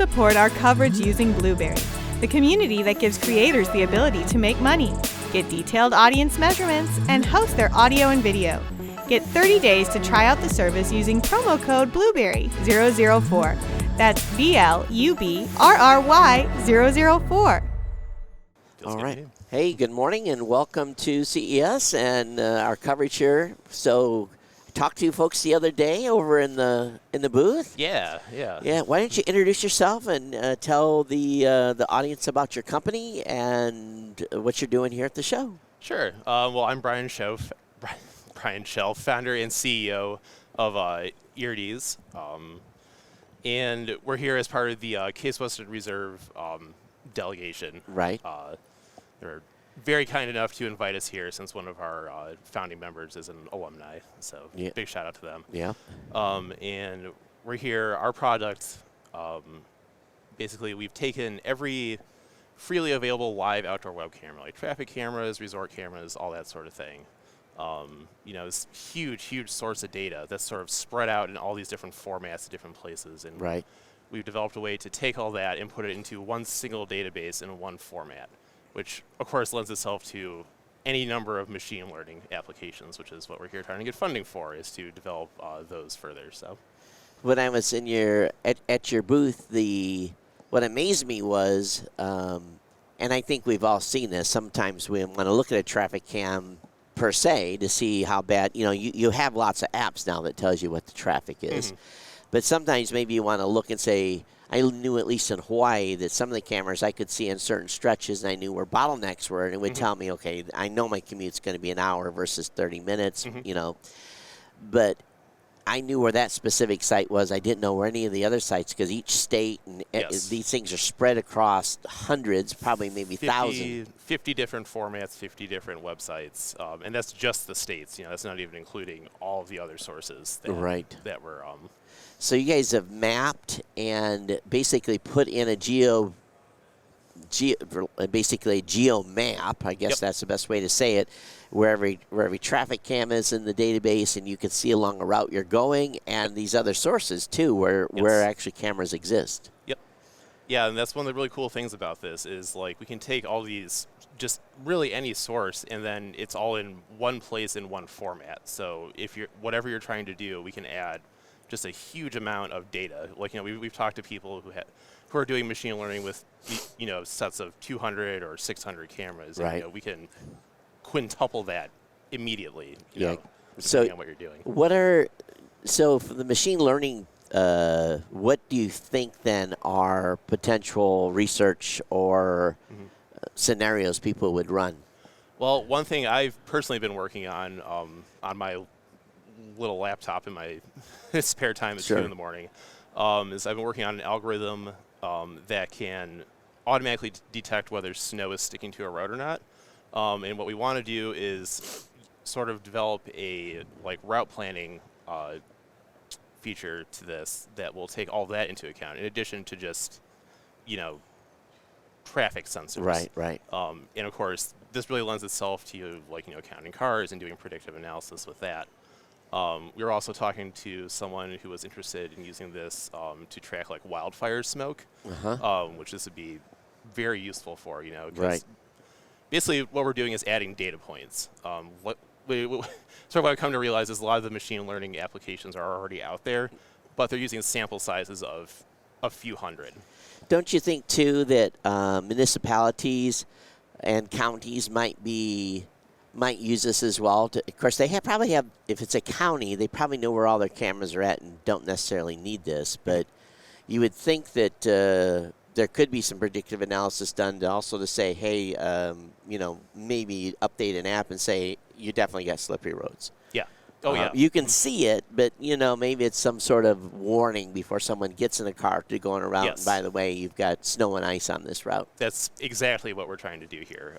support our coverage using Blueberry, the community that gives creators the ability to make money, get detailed audience measurements, and host their audio and video. Get 30 days to try out the service using promo code Blueberry004. That's BLUBRRY004. All right. Hey, good morning and welcome to CES and our coverage here. So, talked to you folks the other day over in the booth. Yeah. Why don't you introduce yourself and tell the audience about your company and what you're doing here at the show? Sure. Well, I'm Brian Shell, founder and CEO of Irides, and we're here as part of the Case Western Reserve delegation. Right. They're very kind enough to invite us here since one of our founding members is an alumni. So big shout out to them. Yeah. And we're here. Our product, basically, we've taken every freely available live outdoor web camera, like traffic cameras, resort cameras, all that sort of thing. This huge source of data that's sort of spread out in all these different formats at different places. And we've developed a way to take all that and put it into one single database in one format, which, of course, lends itself to any number of machine learning applications, which is what we're here trying to get funding for, is to develop those further. So, when I was in at your booth, what amazed me was, and I think we've all seen this, sometimes we want to look at a traffic cam per se to see how bad, you have lots of apps now that tells you what the traffic is. Mm-hmm. But sometimes maybe you want to look and say, I knew at least in Hawaii that some of the cameras I could see in certain stretches, and I knew where bottlenecks were, and it would tell me, okay, I know my commute's going to be an hour versus 30 minutes, But I knew where that specific site was. I didn't know where any of the other sites, because each state and these things are spread across hundreds, probably maybe 1,000. 50 different formats, 50 different websites, and that's just the states. That's not even including all of the other sources that were. So you guys have mapped and basically put in a geo map. I guess that's the best way to say it. Where every traffic cam is in the database, and you can see along the route you're going, and these other sources too, where actually cameras exist. Yep. Yeah, and that's one of the really cool things about this is, like, we can take all these, just really any source, and then it's all in one place in one format. So if whatever you're trying to do, we can add just a huge amount of data. Like, we've talked to people who are doing machine learning with sets of 200 or 600 cameras. Right. And, we can quintuple that immediately. So on what you're doing. So for the machine learning, what do you think then are potential research or scenarios people would run? Well, one thing I've personally been working on my little laptop in my spare time at 2 in the morning is I've been working on an algorithm that can automatically detect whether snow is sticking to a road or not. And what we want to do is sort of develop a route planning feature to this that will take all that into account, in addition to just traffic sensors. Right. And of course, this really lends itself to counting cars and doing predictive analysis with that. We were also talking to someone who was interested in using this to track wildfire smoke, which this would be very useful for. Basically, what we're doing is adding data points. What I've come to realize is a lot of the machine learning applications are already out there, but they're using sample sizes of a few hundred. Don't you think, too, that municipalities and counties might use this as well? Of course, they probably have, if it's a county, they probably know where all their cameras are at and don't necessarily need this, but you would think that there could be some predictive analysis done to say, hey, maybe update an app and say, you definitely got slippery roads. Yeah. Oh, yeah. You can see it, but, maybe it's some sort of warning before someone gets in a car to go on a route. Yes. And by the way, you've got snow and ice on this route. That's exactly what we're trying to do here.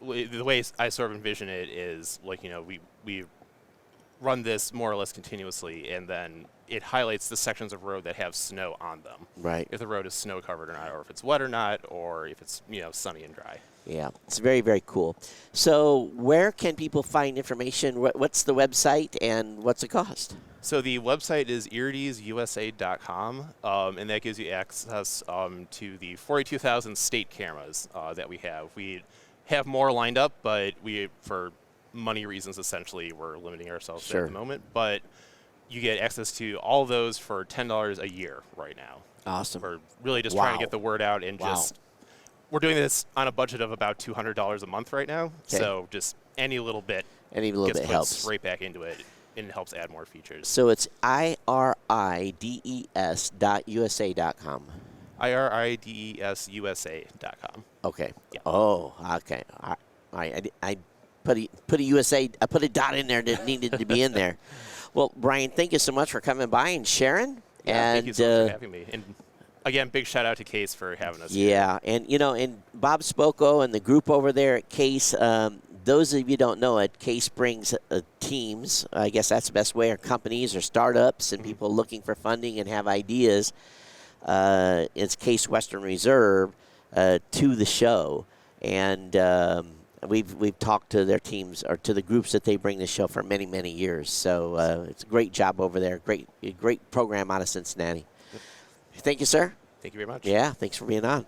The way I sort of envision it is, we run this more or less continuously, and then it highlights the sections of road that have snow on them. Right. If the road is snow covered or not, or if it's wet or not, or if it's sunny and dry. Yeah, it's very, very cool. So where can people find information? What's the website and what's the cost? So the website is iridesusa.com, and that gives you access to the 42,000 state cameras that we have. We have more lined up, but for money reasons, essentially, we're limiting ourselves Sure. at the moment. But you get access to all those for $10 a year right now. Awesome. We're really just Wow. trying to get the word out and Wow. we're doing this on a budget of about $200 a month right now. Okay. So just any little bit Any little gets bit put helps. straight back into it, and it helps add more features. So it's irides.usa.com. iridesusa.com. Okay. Yeah. Oh, okay. All right. I put a USA. I put a dot in there that needed to be in there. Well, Brian, thank you so much for coming by and sharing. Yeah, and thank you so much for having me. And again, big shout out to Case for having us here. yeah, and and Bob Spoko and the group over there at Case. Those of you who don't know it, Case brings teams. I guess that's the best way, or companies or startups and people looking for funding and have ideas. It's Case Western Reserve to the show, and we've talked to their teams or to the groups that they bring to the show for many years. So it's a great job over there. Great program out of Cincinnati. Thank you, sir. Thank you very much. Yeah, thanks for being on.